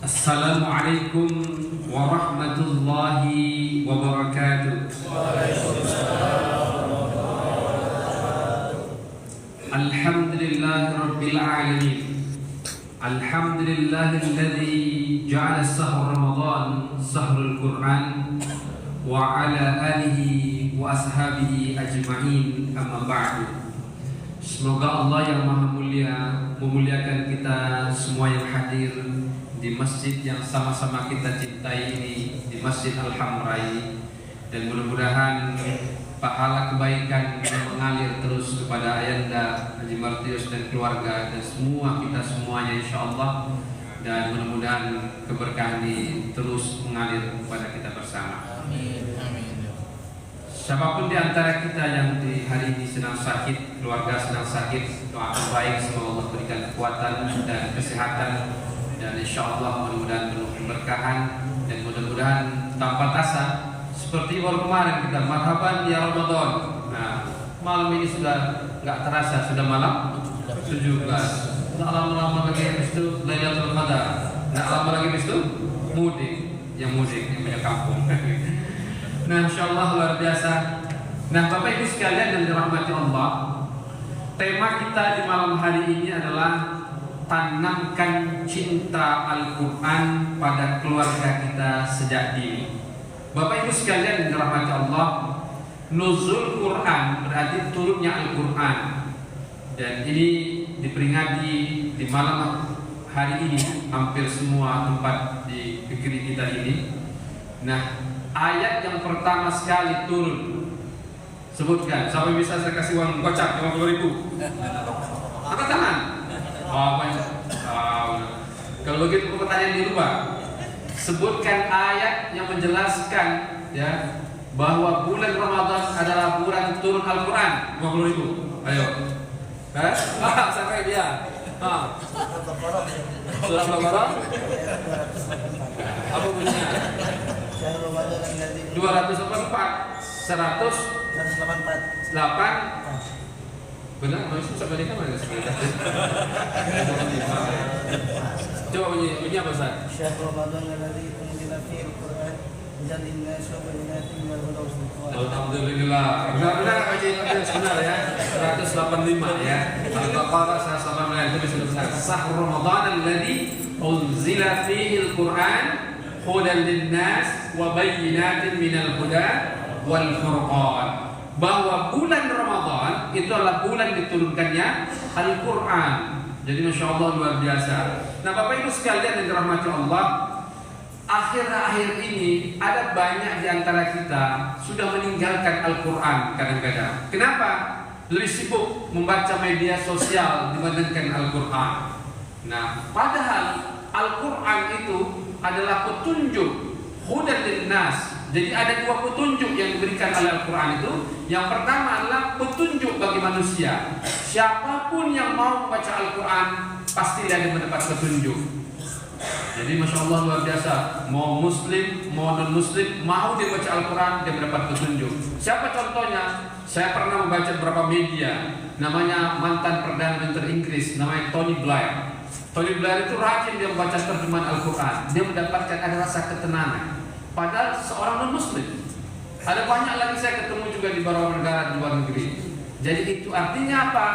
Assalamualaikum warahmatullahi wabarakatuh. Alhamdulillahi rabbil alamin. Alhamdulillahilladzi ja'ala shahr Ramadan shahrul Qur'an wa ala alihi wa ashabihi ajma'in, amma ba'du. Semoga Allah yang Maha Mulia memuliakan kita semua yang hadir di masjid yang sama-sama kita cintai ini, di Masjid Al-Hamrai, dan mudah-mudahan pahala kebaikan yang mengalir terus kepada Ayanda Haji Martius dan keluarga dan semua kita semuanya insyaallah, dan mudah-mudahan keberkahan ini terus mengalir kepada kita bersama. Amin. Siapapun di antara kita yang di hari ini sedang sakit, keluarga sedang sakit, doakan baik, semoga Allah berikan kekuatan dan kesehatan, dan insya Allah mudah-mudahan penuh keberkahan, dan mudah-mudahan tanpa terasa seperti baru kemarin kita marhaban ya Ramadan. Nah, malam ini sudah nggak terasa, sudah malam 17. Nggak lama-lama lagi habis itu Lailatul Qadar. Nggak lama lagi habis itu mudik, yang punya kampung. Nah, insyaallah luar biasa. Nah, Bapak Ibu sekalian yang dirahmati Allah, tema kita di malam hari ini adalah tanamkan cinta Al-Quran pada keluarga kita sejak dini. Bapak Ibu sekalian yang dirahmati Allah, nuzul Quran berarti turunnya Al-Quran, dan ini diperingati di malam hari ini hampir semua tempat di negeri kita ini. Nah, ayat yang pertama sekali turun, sebutkan. Siapa bisa saya kasih uang gocap 50.000? Angkat tangan. Oh, banyak. Kalau begitu pertanyaan dirubah. Sebutkan ayat yang menjelaskan ya bahwa bulan Ramadan adalah bulan turun Al-Quran. 50.000. Ayo. Sampai dia. Surah Al-Baqarah. Apa bunyinya? 284 188. Benar, manusia bisa balikan mana sebenarnya? Coba bunyi apa Ustaz? Syahr Ramadan alladzi unzila fihi al-Qur'an hudan lin-nas wa bayyinatin minal huda wal furqan. Alhamdulillah. Benar baca benar ya. 185 ya. Al-Baqarah 185 itu bisa benar. Syahr Ramadan alladzi unzila fihi al-Qur'an hudan lin-nas wa bayyinatin minal huda wal furqan. Bahwa bulan Ramadan itu adalah bulan diturunkannya Al-Quran. Jadi Masya Allah luar biasa. Nah, Bapak Ibu sekalian yang dirahmati Allah, akhir-akhir ini ada banyak di antara kita sudah meninggalkan Al-Quran kadang-kadang. Kenapa? Lebih sibuk membaca media sosial dibandingkan Al-Quran. Nah, padahal Al-Quran itu adalah petunjuk hudan linnas. Jadi ada dua petunjuk yang diberikan oleh Al-Quran itu. Yang pertama adalah petunjuk bagi manusia. Siapapun yang mau membaca Al-Quran pasti dia mendapat petunjuk. Jadi Masya Allah luar biasa. Mau muslim, mau non muslim, mau dia baca Al-Quran, dia mendapat petunjuk. Siapa contohnya? Saya pernah membaca beberapa media. Namanya mantan Perdana Menteri Inggris, namanya Tony Blair. Tony Blair itu rajin dia membaca terjemahan Al-Quran. Dia mendapatkan ada rasa ketenangan. Padahal seorang non-muslim. Ada banyak lagi saya ketemu juga di beberapa negara di luar negeri. Jadi itu artinya apa?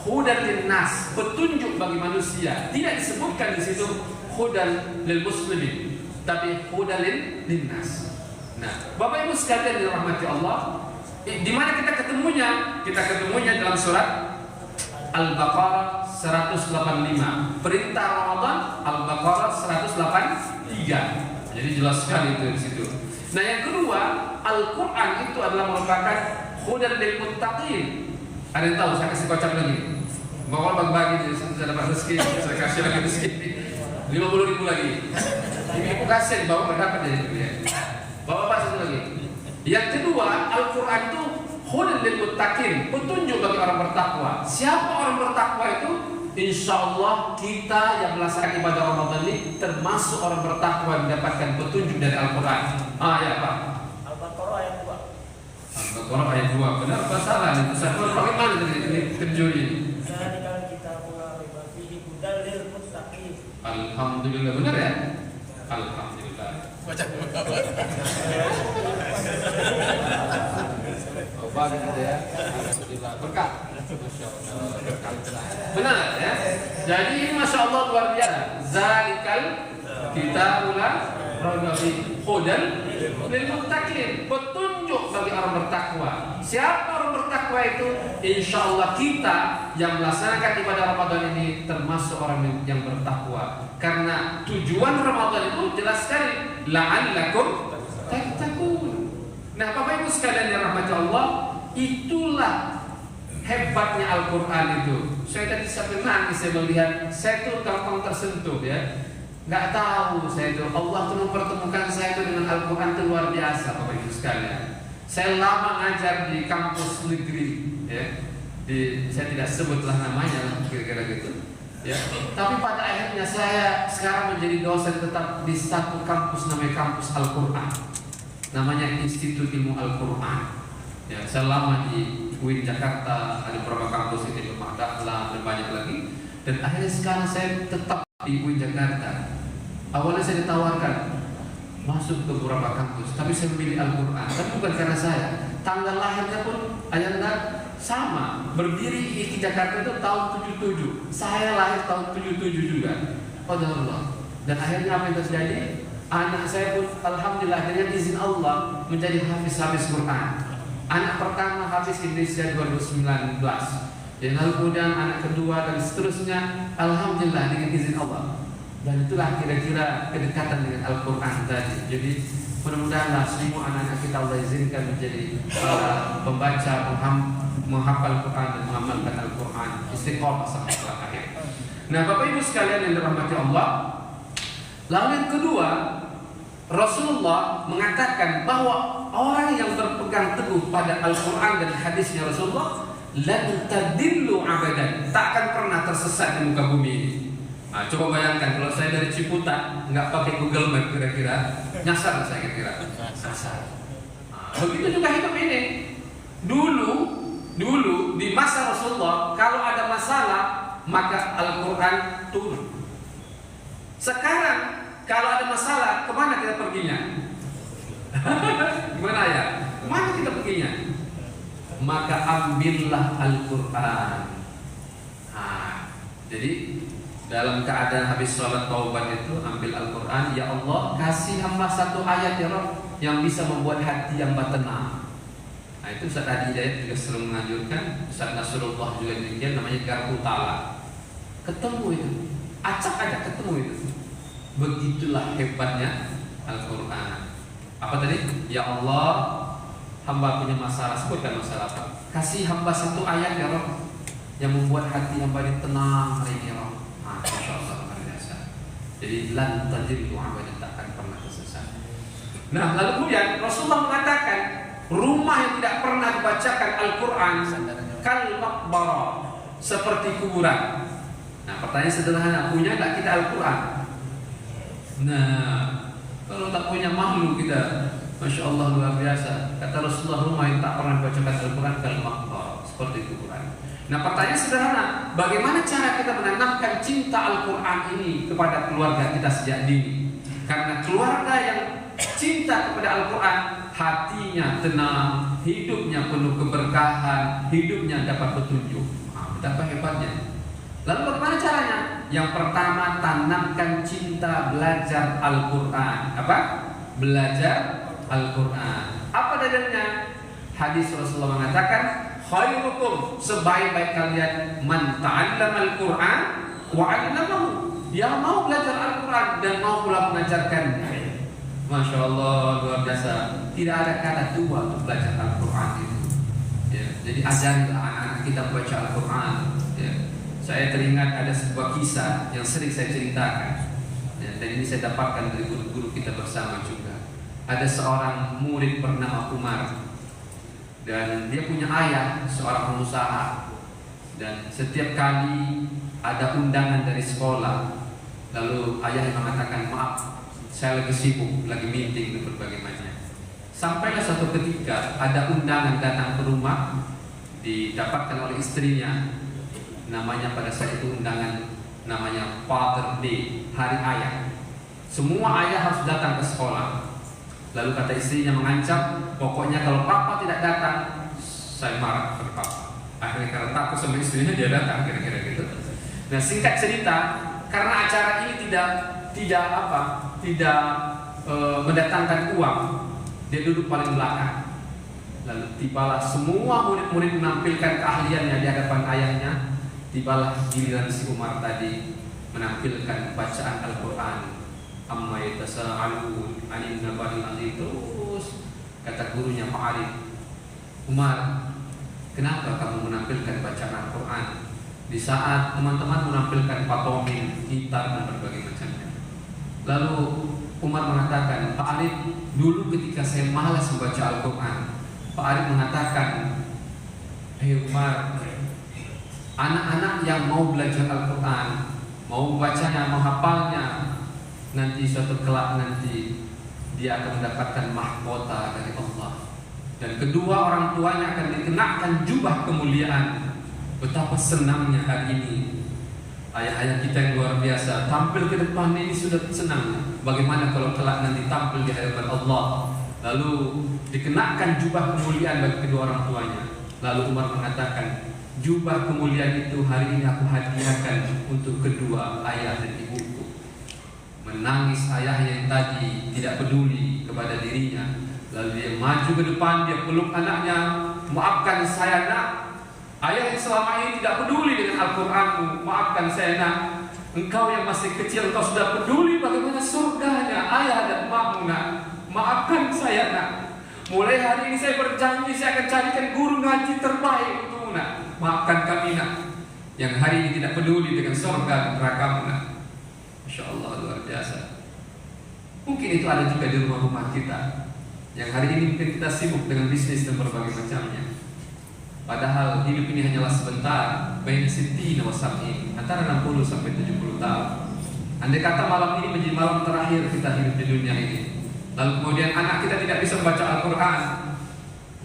Hudan linnas, petunjuk bagi manusia. Tidak disebutkan di situ hudan lil muslimin, tapi hudan linnas. Nah, Bapak Ibu sekalian dirahmati Allah, di mana kita ketemunya? Kita ketemunya dalam surat Al-Baqarah 185. Perintah Ramadan Al-Baqarah 183. Jadi jelas sekali itu di situ. Nah, yang kedua, Al-Quran itu adalah merupakan hudan lil muttaqin. Ada yang tahu? Saya kasih kocak lagi. Mau bagi-bagi, saya dapat rezeki, saya kasih lagi rezeki 50.000 lagi. Ibu kasih, bawa berdapat dari itu ya. Bawa apa satu lagi? Yang kedua, Al-Quran itu hudan lil muttaqin, petunjuk bagi orang bertakwa. Siapa orang bertakwa itu? Insya Allah kita yang melaksanakan ibadah Ramadan ini termasuk orang bertakwa yang mendapatkan petunjuk dari Al-Quran. Ya Pak. Al-Baqarah ayat 2. Al-Baqarah ayat 2. Benar apa salah? Saya bagaimana ini penjuri ini? Zalikal kitabul la raiba fihi hudal lil muttaqin. Alhamdulillah, benar ya? Oh, bagus ya. Alhamdulillah berkah. Masya Allah. Benar ya. Jadi masya Allah luar biasa. Zalikal kitabul raiba fihi hudan lil muttaqin. Petunjuk bagi orang bertakwa. Siapa orang bertakwa itu? Insya Allah kita yang melaksanakan ibadah Ramadan ini termasuk orang yang bertakwa. Karena tujuan Ramadan itu jelas sekali, la'allakum tattaqun. Nah, Bapak Ibu sekalian yang rahmati Allah, itulah hebatnya Al-Quran itu. Saya tadi sampai nangis saya melihat, saya tuh gampang tersentuh ya. Nggak tahu saya itu, Allah tuh mempertemukan saya itu dengan Al-Quran itu luar biasa, Bapak Ibu sekalian. Saya lama ngajar di kampus negeri ya. Saya tidak sebutlah namanya kira-kira gitu. Ya. Tapi pada akhirnya saya sekarang menjadi dosen tetap di satu kampus namanya kampus Al-Quran, namanya Institut Ilmu Al-Quran. Ya, saya lama di UIN Jakarta, ada beberapa kampus di Rumah Dahlan dan banyak lagi. Dan akhirnya sekarang saya tetap di UIN Jakarta. Awalnya saya ditawarkan masuk ke beberapa kampus, tapi saya memilih Al-Quran. Tapi bukan karena saya, tanggal lahirnya pun ayanda sama, berdiri di Jakarta itu tahun 77. Saya lahir tahun 77 juga. Allah. Dan akhirnya apa yang terjadi? Anak saya pun alhamdulillah dengan izin Allah menjadi hafiz Quran. Anak pertama hafiz Indonesia 2019. Dan lalu kemudian anak kedua dan seterusnya alhamdulillah dengan izin Allah. Dan itulah kira-kira kedekatan dengan Al-Quran tadi. Jadi mudah-mudahan semua anak-anak kita Allah izinkan menjadi pembaca, menghafal Al-Quran dan mengamalkan Al-Quran, istiqomah sampai akhir. Nah, Bapak Ibu sekalian yang dirahmati Allah, lalu yang kedua, Rasulullah mengatakan bahwa orang yang berpegang teguh pada Al-Quran dan hadisnya Rasulullah, lan tadillu abadan, tak akan pernah tersesat di muka bumi ini. Nah, coba bayangkan kalau saya dari Ciputat nggak pakai Google Map kira-kira nyasar saya kira-kira. Nyasar. Nah, begitu juga hidup ini. Dulu di masa Rasulullah kalau ada masalah maka Al-Quran turun. Sekarang kalau ada masalah kemana kita perginya? Gimana ya? Kemana kita perginya? Maka ambillah Al-Quran. Nah, jadi dalam keadaan habis sholat taubat itu ambil Al-Quran. Ya Allah, kasih hamba satu ayat ya Rabb yang bisa membuat hati hamba tenang. Nah, itu Ustaz Adi Hidayat juga sering menganjurkan. Ustaz Nasrullah juga demikian, namanya Garpu Tala. Ketemu itu, acak aja ketemu itu. Begitulah hebatnya Al-Quran. Apa tadi? Ya Allah, hamba punya masalah. Sebutkan masalah apa? Kasih hamba satu ayat ya Rabb yang membuat hati hamba ini tenang hari ini ya Rabb. Masya Allah, luar biasa. Jadi lan tadillu abadan, tak akan pernah tersesat. Nah, lalu kemudian Rasulullah mengatakan rumah yang tidak pernah dibacakan Al-Quran kal maqbarah, seperti kuburan. Nah, pertanyaan sederhana, punya nggak kita Al-Quran? Nah, kalau tak punya malu kita, Masya Allah luar biasa. Kata Rasulullah, rumah yang tak pernah dibacakan Al-Quran kal maqbarah, seperti kuburan. Nah, pertanyaan sederhana, bagaimana cara kita menanamkan cinta Al-Quran ini kepada keluarga kita sejak dini? Karena keluarga yang cinta kepada Al-Quran, hatinya tenang, hidupnya penuh keberkahan, hidupnya dapat petunjuk. Betapa hebatnya. Lalu bagaimana caranya? Yang pertama, tanamkan cinta belajar Al-Quran. Apa? Belajar Al-Quran. Apa dalilnya? Hadis Rasulullah mengatakan, khairukum, sebaik-baik kalian, man ta'allama Al-Quran wa 'allamahu, yang mau belajar Al-Quran dan mau pula mengajarkannya. Masya Allah, luar biasa. Tidak ada kata tua untuk belajar Al-Quran itu. Ya, jadi ajarilah anak-anak kita membaca Al-Quran. Ya. Saya teringat ada sebuah kisah yang sering saya ceritakan. Ya, dan ini saya dapatkan dari guru-guru kita bersama juga. Ada seorang murid bernama Umar. Dan dia punya ayah, seorang pengusaha. Dan setiap kali ada undangan dari sekolah, lalu ayah mengatakan, maaf, saya lagi sibuk, lagi meeting dan berbagai macam. Sampailah suatu ketika ada undangan datang ke rumah, didapatkan oleh istrinya. Namanya pada saat itu undangan namanya Father Day, Hari Ayah. Semua ayah harus datang ke sekolah. Lalu kata istrinya mengancam, pokoknya kalau papa tidak datang, saya marah kepada papa. Akhirnya karena takut sama istrinya dia datang, kira-kira gitu. Nah, singkat cerita, karena acara ini tidak mendatangkan uang, dia duduk paling belakang. Lalu tibalah semua murid-murid menampilkan keahliannya di hadapan ayahnya. Tibalah giliran si Umar tadi menampilkan bacaan Al-Quran. Amma yatasa'alun 'anil naba'il 'azim. Terus kata gurunya Pak Arif, Umar, kenapa kamu menampilkan bacaan Al-Quran di saat teman-teman menampilkan patomin, gitar dan berbagai macamnya? Lalu Umar mengatakan, Pak Arif, dulu ketika saya malas membaca Al-Quran, Pak Arif mengatakan, hei Umar, anak-anak yang mau belajar Al-Quran, mau membacanya, mau hafalnya, nanti suatu kelak nanti dia akan mendapatkan mahkota dari Allah. Dan kedua orang tuanya akan dikenakan jubah kemuliaan. Betapa senangnya hari ini ayah-ayah kita yang luar biasa tampil ke depan ini sudah senang. Bagaimana kalau kelak nanti tampil di hadapan Allah, lalu dikenakan jubah kemuliaan bagi kedua orang tuanya. Lalu Umar mengatakan, jubah kemuliaan itu hari ini aku hadiahkan untuk kedua ayah dan ibuku. Menangis ayah yang tadi tidak peduli kepada dirinya, lalu dia maju ke depan, dia peluk anaknya, maafkan saya nak. Ayah yang selama ini tidak peduli dengan Al-Quranmu, maafkan saya nak. Engkau yang masih kecil, engkau sudah peduli bagaimana surganya ayah dan makmu nak. Maafkan saya nak. Mulai hari ini saya berjanji saya akan carikan guru ngaji terbaik untukmu nak. Maafkan kami nak, yang hari ini tidak peduli dengan surga dan nerakamu nak. Masya Allah, luar biasa. Mungkin itu ada juga di rumah-rumah kita, yang hari ini mungkin kita sibuk dengan bisnis dan berbagai macamnya. Padahal hidup ini hanyalah sebentar, baina sittina wa sab'in, antara 60 sampai 70 tahun. Andai kata malam ini menjadi malam terakhir kita hidup di dunia ini, lalu kemudian anak kita tidak bisa membaca Al-Quran,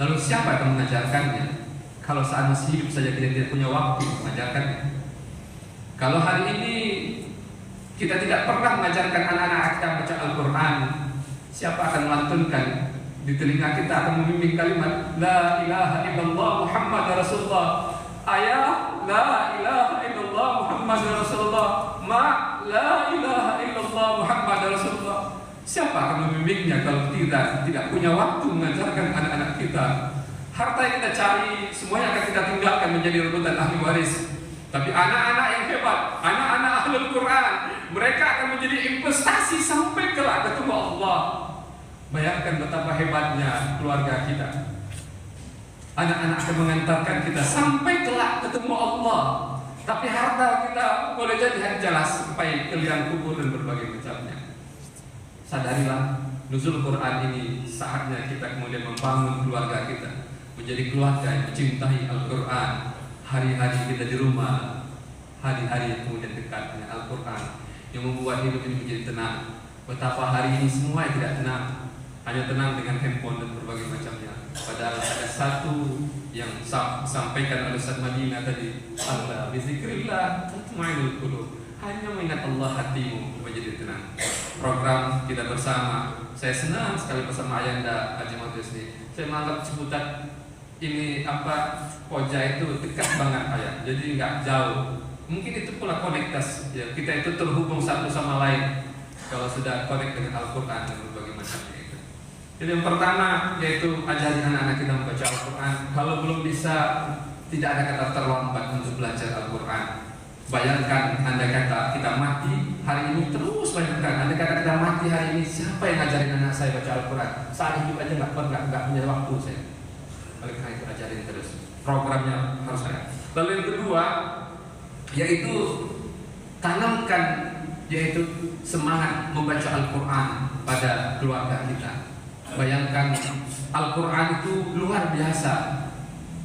lalu siapa yang akan mengajarkannya? Kalau saat masih hidup saja kita tidak punya waktu mengajarkannya. Kalau hari ini kita tidak pernah mengajarkan anak-anak kita membaca Al-Quran, siapa akan melantunkan di telinga kita, akan membimbing kalimat La ilaha illallah Muhammad Rasulullah. Ayah, La ilaha illallah Muhammad Rasulullah. Ma, La ilaha illallah Muhammad Rasulullah. Siapa akan membimbingnya kalau tidak punya waktu mengajarkan anak-anak kita? Harta yang kita cari semuanya akan kita tinggalkan menjadi rebutan ahli waris. Tapi anak-anak yang hebat, anak-anak ahlul Quran, mereka akan menjadi investasi sampai kelak ketemu Allah. Bayangkan betapa hebatnya keluarga kita. Anak-anak akan mengantarkan kita sampai kelak ketemu Allah. Tapi harta kita boleh jadi hanya jelas sampai ke liang kubur dan berbagai macamnya. Sadarilah, nuzul Quran ini saatnya kita kemudian membangun keluarga kita menjadi keluarga yang mencintai Al-Quran. Hari-hari kita di rumah, hari-hari yang kemudian dekat dengan Al-Quran, yang membuat hidup ini menjadi tenang. Betapa hari ini semua yang tidak tenang, hanya tenang dengan handphone dan berbagai macamnya. Padahal ada satu yang sampaikan oleh Ustaz Madinah tadi, Allah bizikrillah tatma'innul qulub. Hanya mengingat Allah hatimu menjadi tenang. Program kita bersama, saya senang sekali bersama Ayanda Haji Mahdus ini. Saya menganggap sebutan ini Koja itu dekat banget ayah, jadi nggak jauh. Mungkin itu pula konektas ya, kita itu terhubung satu sama lain kalau sudah konek dengan Al-Quran dan berbagai macamnya itu. Jadi yang pertama yaitu ajari anak-anak kita membaca Al-Quran. Kalau belum bisa, tidak ada kata terlambat untuk belajar Al-Quran. Bayangkan andai kata kita mati hari ini, terus bayangkan andai kata kita mati hari ini, siapa yang ngajarin anak saya baca Al-Quran? Saat hidup aja nggak punya waktu saya. Oleh karena itu ajarin terus, programnya harus ada. Lalu yang kedua yaitu tanamkan yaitu semangat membaca Al-Quran pada keluarga kita. Bayangkan Al-Quran itu luar biasa.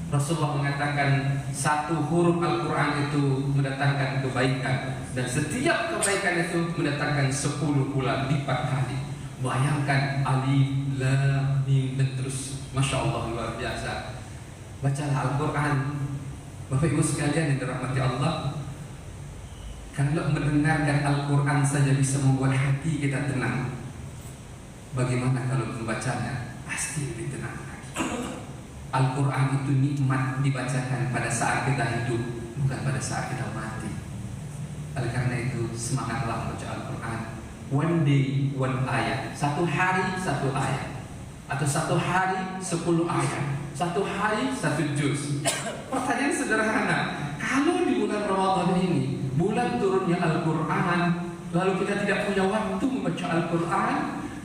Rasulullah mengatakan satu huruf Al-Quran itu mendatangkan kebaikan, dan setiap kebaikan itu mendatangkan 10 bulan lipat kali. Bayangkan alif, lam, mim dan terus. Masya Allah, luar biasa. Bacalah Al-Quran, Bapak Ibu sekalian yang dirahmati Allah. Kalau mendengarkan Al-Quran saja bisa membuat hati kita tenang. Bagaimana kalau membacanya? Pasti lebih tenang lagi. Al-Quran itu nikmat dibacakan pada saat kita hidup, bukan pada saat kita mati. Oleh karena itu semangatlah baca Al-Quran. One day, one ayat. Satu hari, satu ayat. Atau satu hari, 10 ayat. Satu hari, 1 juz. Pertanyaan sederhana. Kalau di bulan Ramadan ini, bulan turunnya Al-Quran, lalu kita tidak punya waktu membaca Al-Quran,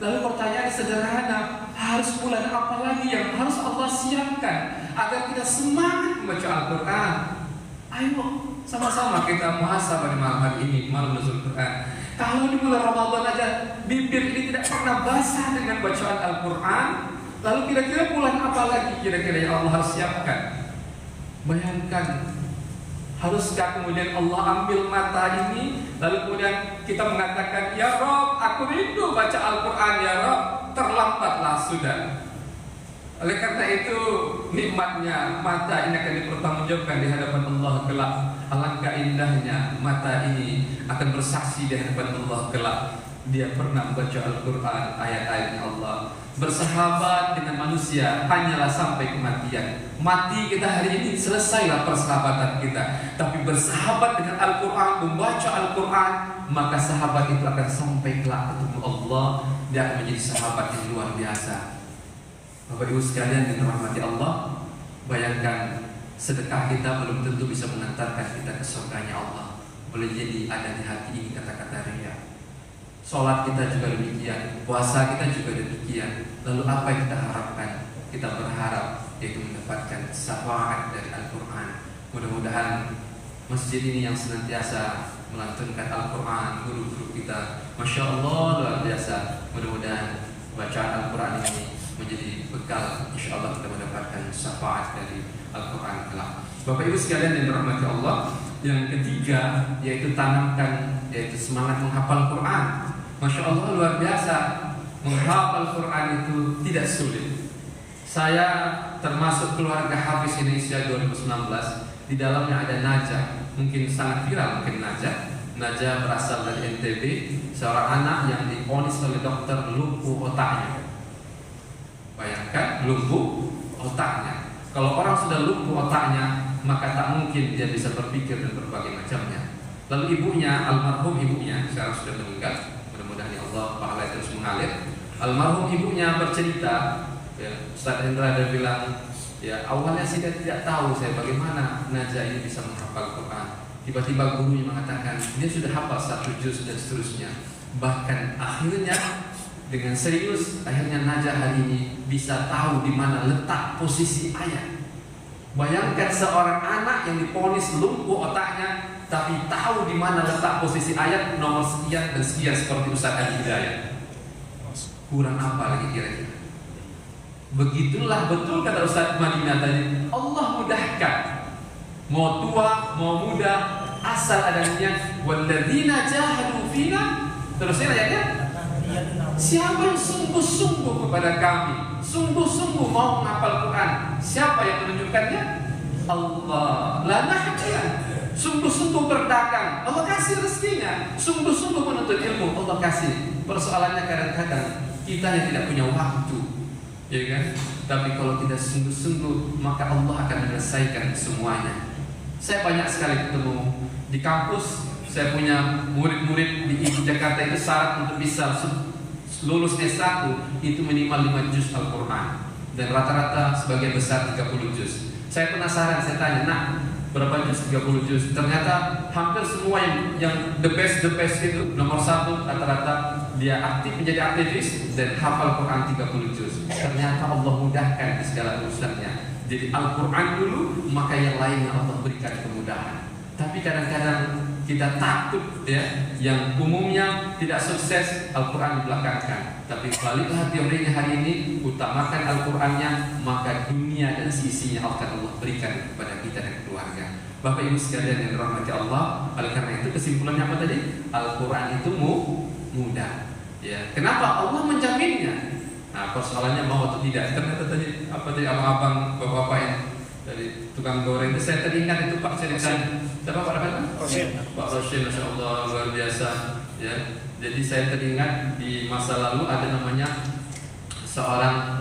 lalu pertanyaan sederhana, harus bulan apa lagi yang harus Allah siapkan agar kita semangat membaca Al-Quran? Ayo sama-sama kita muhasabah di malam hari ini, malam nuzul Quran. Kalau di bulan Ramadan aja bibir ini tidak pernah basah dengan bacaan Al-Quran, lalu kira-kira bulan apa lagi kira-kira yang Allah harus siapkan? Bayangkan, haruskah kemudian Allah ambil mata ini, lalu kemudian kita mengatakan, ya Rob, aku rindu baca Al-Quran, ya Rob, terlambatlah sudah. Oleh karena itu nikmatnya mata ini akan dipertanggungjawabkan di hadapan Allah kelak. Alangkah indahnya mata ini akan bersaksi di hadapan Allah kelak. Dia pernah membaca Al-Quran, ayat-ayatnya Allah. Bersahabat dengan manusia hanyalah sampai kematian. Mati kita hari ini, selesailah persahabatan kita. Tapi bersahabat dengan Al-Quran, membaca Al-Quran, maka sahabat itu akan sampai kelak ketemu Allah. Dia akan menjadi sahabat yang luar biasa. Bapak Ibu sekalian yang dirahmati Allah, bayangkan sedekah kita belum tentu bisa mengantarkan kita ke surganya Allah. Boleh jadi ada di hati ini kata-kata riya. Sholat kita juga demikian, puasa kita juga demikian. Lalu apa yang kita harapkan? Kita berharap yaitu mendapatkan syafaat dari Al-Quran. Mudah-mudahan masjid ini yang senantiasa melantunkan Al-Quran, guru-guru kita, Masya Allah luar biasa. Mudah-mudahan bacaan Al-Quran ini menjadi bekal, insya Allah kita mendapatkan syafaat dari Al-Quran kelak. Bapak Ibu sekalian yang dirahmati Allah, yang ketiga yaitu tanamkan yaitu semangat menghafal Quran. Masya Allah luar biasa, menghafal Quran itu tidak sulit. Saya termasuk keluarga Hafiz Indonesia 2019. Di dalamnya ada Najah, mungkin sangat viral mungkin Najah. Najah berasal dari NTB, seorang anak yang divonis oleh dokter lumpuh otaknya. Bayangkan lumpuh otaknya. Kalau orang sudah lumpuh otaknya, maka tak mungkin dia bisa berpikir dan berbagai macamnya. Lalu ibunya, almarhum ibunya, sekarang sudah meninggal, mudah-mudahan ya Allah pahala terus mengalir. Almarhum ibunya bercerita, ya, Ustaz Hendra ada bilang, ya awalnya saya tidak tahu saya bagaimana Najah ini bisa menghafal Quran. Tiba-tiba gurunya mengatakan dia sudah hafal 1 juz dan seterusnya. Bahkan akhirnya dengan serius, akhirnya Najah hari ini bisa tahu di mana letak posisi ayat. Bayangkan seorang anak yang divonis lumpuh otaknya, tapi tahu di mana letak posisi ayat nomor sekian dan sekian seperti Ustaz Adi Hidayat. Kurang apa lagi kira-kira? Begitulah betul kata Ustaz Madinah tadi. Allah mudahkan, mau tua mau muda, asal ada niat. Walladzina jahadu fina. Terusnya ayatnya, siapa yang sungguh-sungguh kepada kami, sungguh-sungguh mau menghafal Quran, siapa yang menunjukkannya? Allah. La nahdiyan, sungguh-sungguh berdagang, Allah kasih rezekinya. Sungguh-sungguh menuntut ilmu, Allah kasih. Persoalannya kadang-kadang kita yang tidak punya waktu, ya kan? Tapi kalau kita sungguh-sungguh, maka Allah akan menyelesaikan semuanya. Saya banyak sekali ketemu di kampus. Saya punya murid-murid di Jakarta itu syarat untuk bisa lulus S1 itu minimal 5 juz Al-Quran, dan rata-rata sebagian besar 30 juz. Saya penasaran, saya tanya, nak berapa juz? 30 juz. Ternyata hampir semua yang the best itu nomor 1 rata-rata dia aktif menjadi aktivis dan hafal Quran 30 juz. Ternyata Allah mudahkan di segala urusannya. Jadi Al-Quran dulu, maka yang lainnya Allah berikan kemudahan. Tapi kadang-kadang kita takut, ya, yang umumnya tidak sukses Al-Quran dibelakangkan. Tapi baliklah teorinya hari ini, utamakan Al-Qurannya, maka dunia dan sisinya akan Allah berikan kepada kita dan keluarga. Bapak Ibu sekalian yang dirahmati Allah, oleh karena itu kesimpulannya apa tadi? Al-Quran itu mudah. Ya, kenapa Allah menjaminnya? Nah, persoalannya mau atau tidak. Ternyata tadi abang-abang, bapak-bapak yang dari tukang goreng itu saya teringat itu Pak cerita. Siapa Pak apa? Pak Rosyid, Masya Allah luar biasa. Ya, jadi saya teringat di masa lalu ada namanya seorang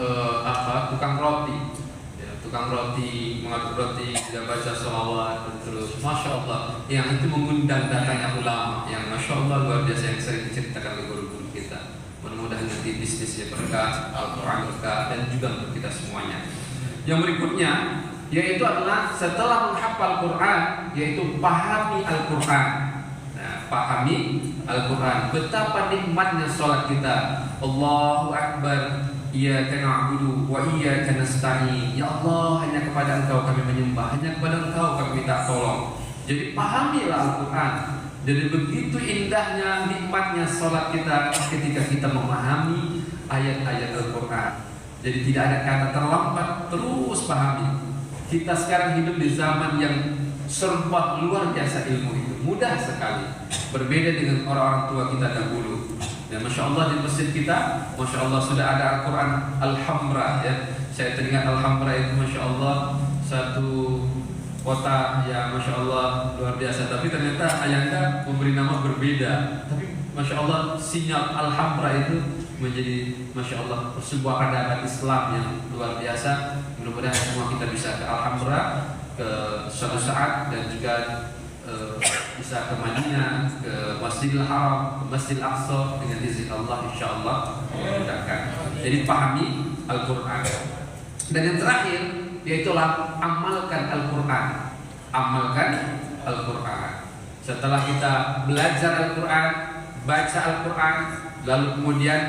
tukang roti, ya, tukang roti mengaduk roti, tidak baca sholawat terus, masya Allah, yang itu mengundang datangnya ulama, yang masya Allah luar biasa yang sering diceritakan oleh guru-guru kita. Mudah-mudahan nanti bisnisnya berkah, Al-Quran berkah, dan juga untuk kita semuanya. Yang berikutnya yaitu adalah setelah menghafal Quran, yaitu pahami Al-Quran. Nah, pahami Al-Quran. Betapa nikmatnya sholat kita. Allahu Akbar. Iyyaka na'budu wa iyyaka nasta'in. Ya Allah, hanya kepada Engkau kami menyembah, hanya kepada Engkau kami minta tolong. Jadi pahamilah Al-Quran. Jadi begitu indahnya, nikmatnya sholat kita ketika kita memahami ayat-ayat Al-Quran. Jadi tidak ada kata terlambat, terus pahami. Kita sekarang hidup di zaman yang serba luar biasa ilmu itu, mudah sekali. Berbeda dengan orang-orang tua kita dahulu. Dan masya Allah di masjid kita, masya Allah sudah ada Al-Quran Al-Hamra, ya. Saya teringat Al-Hamra itu masya Allah satu kota yang masya Allah luar biasa. Tapi ternyata ayahnya memberi nama berbeda. Tapi masya Allah sinyal Al-Hamra itu menjadi masya Allah sebuah peradaban Islam yang luar biasa. Mudah-mudahan semua kita bisa ke Al-Hamra ke suatu saat, dan juga bisa ke Madinah, ke Masjidil Haram, ke Masjidil Aqsa dengan izin Allah, insya Allah memudahkan. Jadi pahami Al-Quran. Dan yang terakhir yaitu amalkan Al-Quran. Amalkan Al-Quran. Setelah kita belajar Al-Quran, baca Al-Quran, lalu kemudian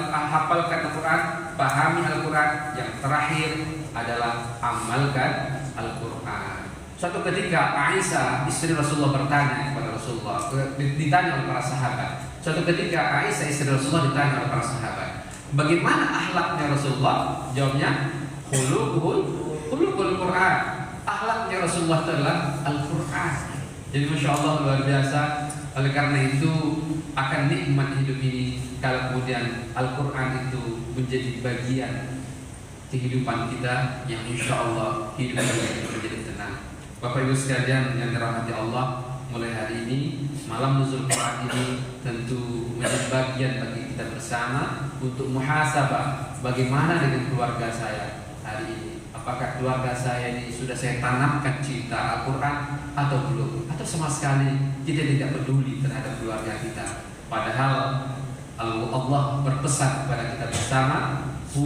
hafalkan Al-Quran, pahami Al-Quran, yang terakhir adalah amalkan Al-Quran. Suatu ketika Aisyah istri Rasulullah bertanya kepada Rasulullah, ditanya oleh para sahabat. Suatu ketika Aisyah istri Rasulullah ditanya oleh para sahabat, bagaimana akhlaknya Rasulullah? Jawabnya, khuluqul Quran. Akhlaknya Rasulullah adalah Al-Quran. Jadi masya Allah luar biasa. Oleh karena itu akan nikmat hidup ini kalau kemudian Al-Quran itu menjadi bagian kehidupan kita, yang insya Allah hidup kita menjadi tenang. Bapak Ibu sekalian yang dirahmati Allah, mulai hari ini malam nuzul Quran ini tentu menjadi bagian bagi kita bersama untuk muhasabah. Bagaimana dengan keluarga saya hari ini? Apakah keluarga saya ini sudah saya tanamkan cinta Al-Quran atau belum? Atau sama sekali kita tidak peduli terhadap keluarga kita? Padahal Allah berpesan kepada kita bersama, Hu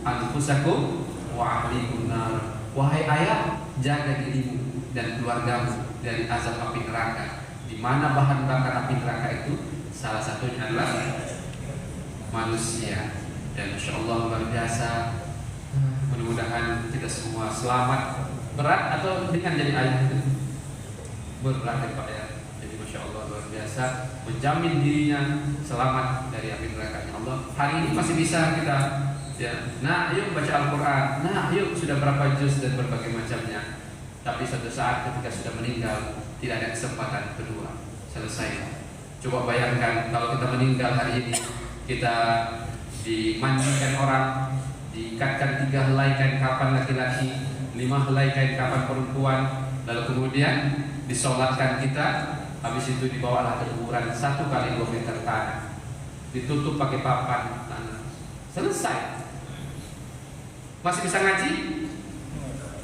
anfusakum wa ahlikum nar. Wahai ayah, jaga dirimu dan keluargamu dari azab api neraka. Di mana bahan bakar api neraka itu salah satunya adalah manusia. Dan insya Allah luar biasa. Mudah-mudahan kita semua selamat. Berat atau ringan jadi ayah itu? Berat ya Pak ya. Jadi masya Allah luar biasa, menjamin dirinya selamat dari api neraka Allah. Hari ini masih bisa kita, ya. Nah, yuk baca Al-Quran. Nah, yuk sudah berapa juz dan berbagai macamnya. Tapi suatu saat ketika sudah meninggal, tidak ada kesempatan kedua. Selesai. Coba bayangkan kalau kita meninggal hari ini, kita dimandikan orang, diikatkan 3 helai kain kapan laki-laki, 5 helai kain kapan perempuan, lalu kemudian disolatkan kita, habis itu dibawalah ke kuburan 1 kali 2 meter tanah, ditutup pakai papan tanah. Selesai. Masih bisa ngaji?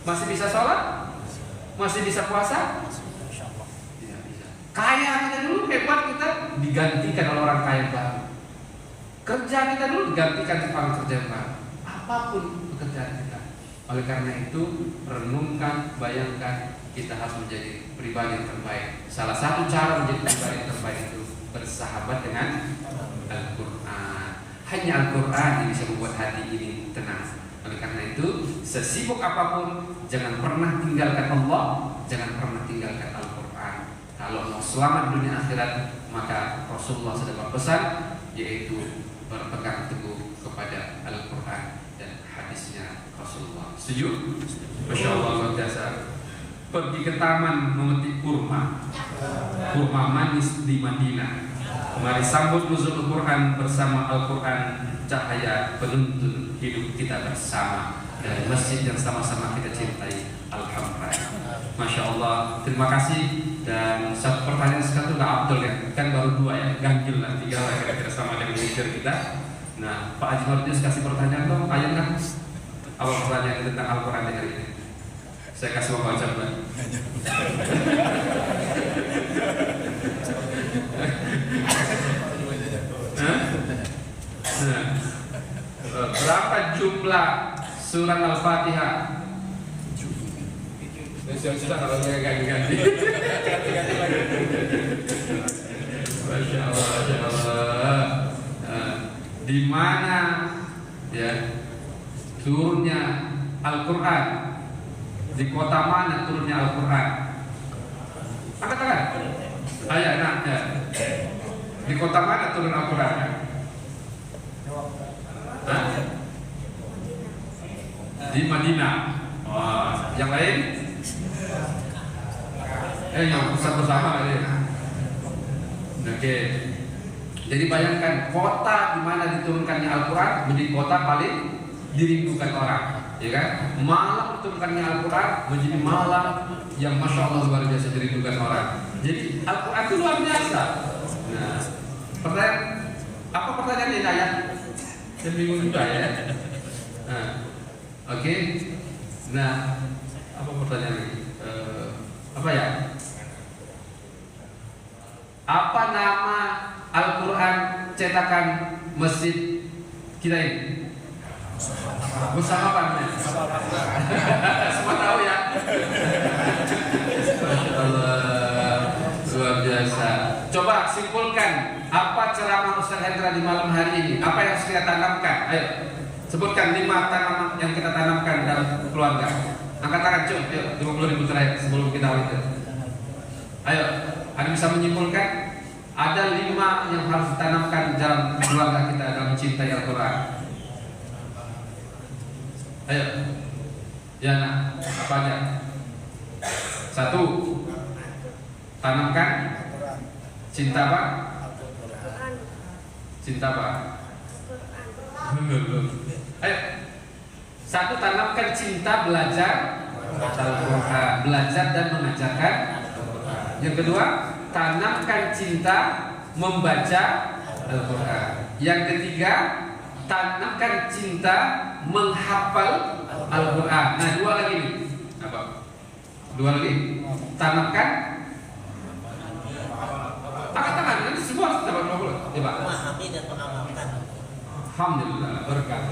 Masih bisa sholat? Masih bisa puasa? Tidak bisa. Kaya kita dulu hebat, kita digantikan oleh orang kaya baru. Kerja kita dulu digantikan dengan kerja baru. Apapun pekerjaan kita. Oleh karena itu, renungkan, bayangkan, kita harus menjadi pribadi yang terbaik. Salah satu cara menjadi pribadi yang terbaik itu bersahabat dengan Al-Quran. Hanya Al-Quran yang bisa membuat hati ini tenang. Oleh karena itu, sesibuk apapun, jangan pernah tinggalkan Allah, jangan pernah tinggalkan Al-Quran. Kalau mau selamat dunia akhirat, maka Rasulullah sudah berpesan, yaitu berpegang teguh kepada Al-Quran dan hadisnya Rasulullah. Setuju? Masya Allah luar biasa. Pergi ke taman memetik kurma, kurma manis di Madinah. Mari sambut nuzul Al-Quran bersama Al-Quran, cahaya penuntun hidup kita bersama, dari masjid yang sama-sama kita cintai. Alhamdulillah. Masya Allah. Terima kasih. Dan satu pertanyaan sekali nggak Abdul ya, kan baru 2 ya, ganjil lah 3 lah kira-kira sama dengan leader kita. Nah, Pak Haji Mardius kasih pertanyaan dong, ayo kan? Apa pertanyaan tentang Al-Quran hari ini? Saya kasih waktu ucapan. Berapa jumlah surah Al-Fatihah? Sudah kalau ganti-ganti. Masya Allah, Masya Allah. Di mana ya turunnya Al-Quran? Di kota mana turunnya Al-Quran? Angkat tangan. Ayo, nah, ya. Di kota mana turun Al-Quran? Hah? Di Madinah. Wah, yang lain? Yang bersama kali. Oke. Jadi bayangkan kota di mana diturunkannya Al-Quran menjadi kota paling dirindukan orang, ya kan? Malam diturunkannya Al-Quran menjadi malam yang masya Allah luar biasa dirindukan orang. Jadi Al-Quran itu luar biasa. Nah, apa pertanyaannya ayah? Saya bingung juga ya. Nah, oke. Nah, apa pertanyaannya? Apa ya? Apa nama Al-Quran cetakan masjid kita ini? Bersama apa? Semua tahu ya? Masya Allah, luar biasa. Coba simpulkan apa ceramah Ustaz Hendra di malam hari ini? Apa yang harus kita tanamkan? Ayo, sebutkan 5 tanaman yang kita tanamkan dalam keluarga. Angkat tangan, coba 50.000 terakhir sebelum kita lanjut. Ayo, ada bisa menyimpulkan? Ada 5 yang harus ditanamkan dalam keluarga kita dalam mencintai Al-Quran. Ayo, ya nah, apa aja? 1, tanamkan cinta apa? Cinta apa? Ayo, 1, tanamkan cinta belajar Al-Quran, belajar dan mengajarkan. Yang kedua, tanamkan cinta membaca Al-Quran. Yang ketiga, tanamkan cinta menghafal Al-Quran. Nah, 2 lagi nih. Apa? 2 lagi. Tanamkan. Angkat tangan, nanti semua harus dapat 20. Coba. Memahami dan mengamalkan. Alhamdulillah, berkah.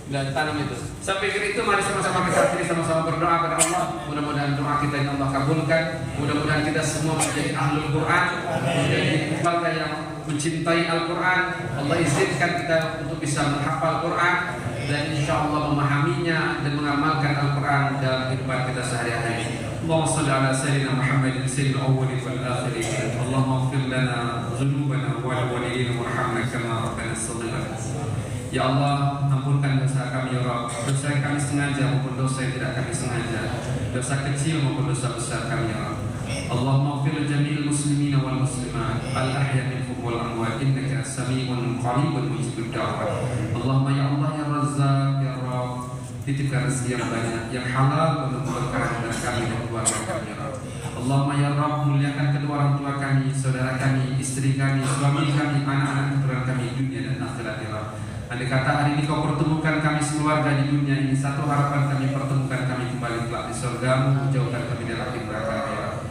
Dan tanam itu. Saya pikir itu mari sama-sama kita sini sama-sama berdoa kepada Allah. Mudah-mudahan doa kita yang Allah kabulkan. Mudah-mudahan kita semua menjadi ahlul Quran, menjadi keluarga yang mencintai Al-Quran. Allah izinkan kita untuk bisa menghafal Quran dan insya Allah memahaminya dan mengamalkan Al-Quran dalam kehidupan kita sehari-hari. Allahumma salli ala sayyidina Muhammadin sayyidil awwalin wal akhirin. Allahumma ighfir lana dhunubana wa walidina warhamna kama rabbana shaghira. Ya Allah, ampunkan dosa kami ya Rabb, dosa yang kami sengaja maupun dosa yang tidak kami sengaja, dosa kecil maupun dosa besar kami ya Rabb. Allahumma ighfir jami'il muslimina wal muslimat al-ahya minhum wal amwat innaka sami'un qaribun mujibud da'wat. Allahumma ya Allah ya Razzaq ya Rabb, titipkan rezeki yang banyak, yang halal untuk berkah kepada kami dan keluarga kami ya Rabb. Allahumma ya Rabb, muliakan kedua orang tua kami, saudara kami, istri kami, suami kami, anak-anak keturunan kami dunia dan akhirat ya Rabb. Andai kata hari ini kau pertemukan kami sekeluarga di dunia ini, satu harapan kami, pertemukan kami kembali kelak di surgamu, jauhkan kami dari api neraka ya Rabb.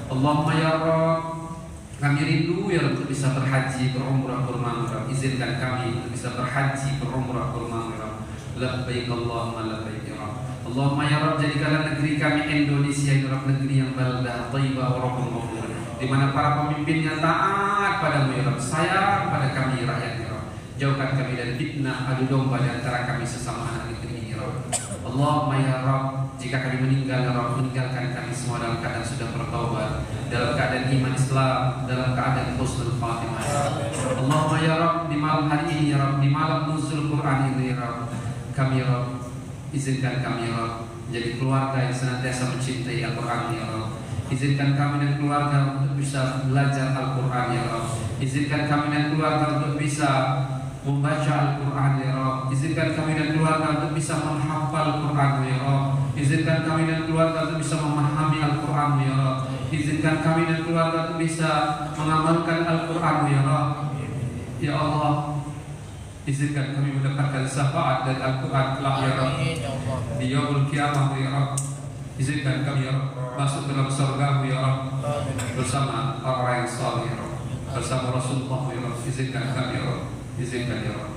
Allahumma ya Rabb, kami rindu ya Rabb untuk bisa berhaji, berumrah, berumrah. Izinkan kami untuk bisa berhaji, berumrah, berumrah ya Rabb. Labbaik Allahumma labbaik ya Rabb. Allahumma ya Rabb, jadikanlah negeri kami Indonesia ya Rabb negeri yang baldah, thayyibah, wa rabbul ghafur, di mana para pemimpinnya taat padamu ya Rabb, sayang pada kami rakyat ya Rabb. Jauhkan kami dari fitnah adu domba di antara kami sesama anak negeri ini ya Rabb. Allahumma ya Rabb, jika kami meninggal ya Rabb, meninggalkan kami semua dalam keadaan sudah bertaubat, dalam keadaan iman Islam, dalam keadaan husnul khatimah. Allahumma ya Rabb, di malam hari ini ya Rabb, di malam nuzul Quran ini ya Rabb, kami ya Rabb, izinkan kami ya Rabb menjadi keluarga yang senantiasa mencintai Al-Quran ya Rabb. Izinkan kami dan keluarga untuk bisa belajar Al-Quran ya Rabb. Izinkan kami dan keluarga untuk bisa membaca Al-Quran ya Rabb. Izinkan kami dan keluarga untuk bisa menghafal Al-Quran ya Rabb. Izinkan kami dan keluarga untuk bisa memahami Al-Quran ya Rabb. Izinkan kami dan keluarga untuk bisa mengamalkan Al-Quran ya Rabb. Ya Allah, izinkan kami mendapatkan syafaat dari Al-Quran kelak ya Rabb di yaumul qiyamah ya Rabb. Izinkan kami ya Rabb masuk dalam surga ya Rabb bersama orang yang saleh ya Rabb, bersama Rasulullah ya Rabb. Izinkan kami ya Rabb, izinkan ya Rabb.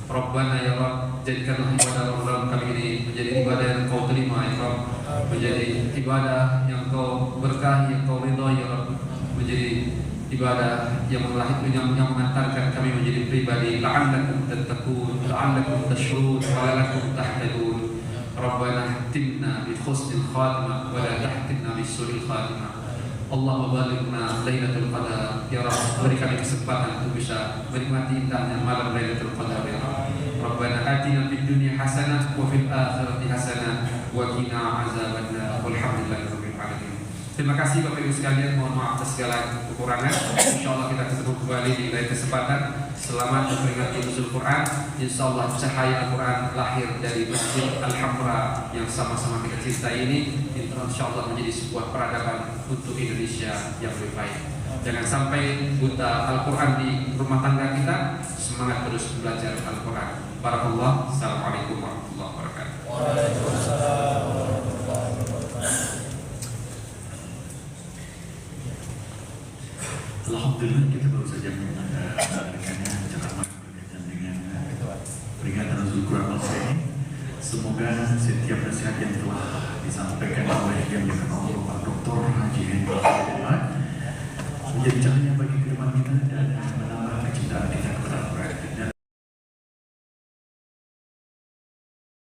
Rabbana ya Rabb, jadikanlah ibadah Ramadan kami ini menjadi ibadah yang Kau terima ya Rabb, menjadi ibadah yang Kau berkahi, yang Kau ridha ya Rabb, menjadi ibadah yang mengantarkan kami menjadi pribadi la'allakum tattaqun, la'allakum tashkurun, wa la'allakum tahtadun. Rabbana ihtimna bi husnil khatimah wa la tahtimna bi su'il khatimah. Allahumma balighna Lailatul Qadar ya Rabb, beri kami kesempatan untuk bisa menikmati indahnya malam Lailatul Qadar ya Rabb. Rabbana atina fid dunya hasanah wa fil akhirati hasanah wa qina azabannar. Walhamdulillahirabbil alamin. Terima kasih Bapak Ibu sekalian, mohon maaf atas segala kekurangan. Insyaallah kita ketemu kembali di lain kesempatan. Selamat memperingati Nuzul Quran. Insyaallah cahaya Al-Quran lahir dari Masjid Al-Hamra yang sama-sama kita cintai ini, insyaallah menjadi sebuah peradaban untuk Indonesia yang lebih baik. Jangan sampai buta Al-Quran di rumah tangga kita. Semangat terus belajar Al-Quran. Barakallah. Assalamualaikum warahmatullahi wabarakatuh. Waalaikumsalam warahmatullahi wabarakatuh. Alhamdulillah kita baru saja mendengarkannya ceramah berkaitan dengan peringatan Nuzul Quran ini. Semoga setiap nasihat yang telah disampaikan oleh yang dikenal Pak Dr. Haji Hendra menjadi cahaya bagi kehidupan kita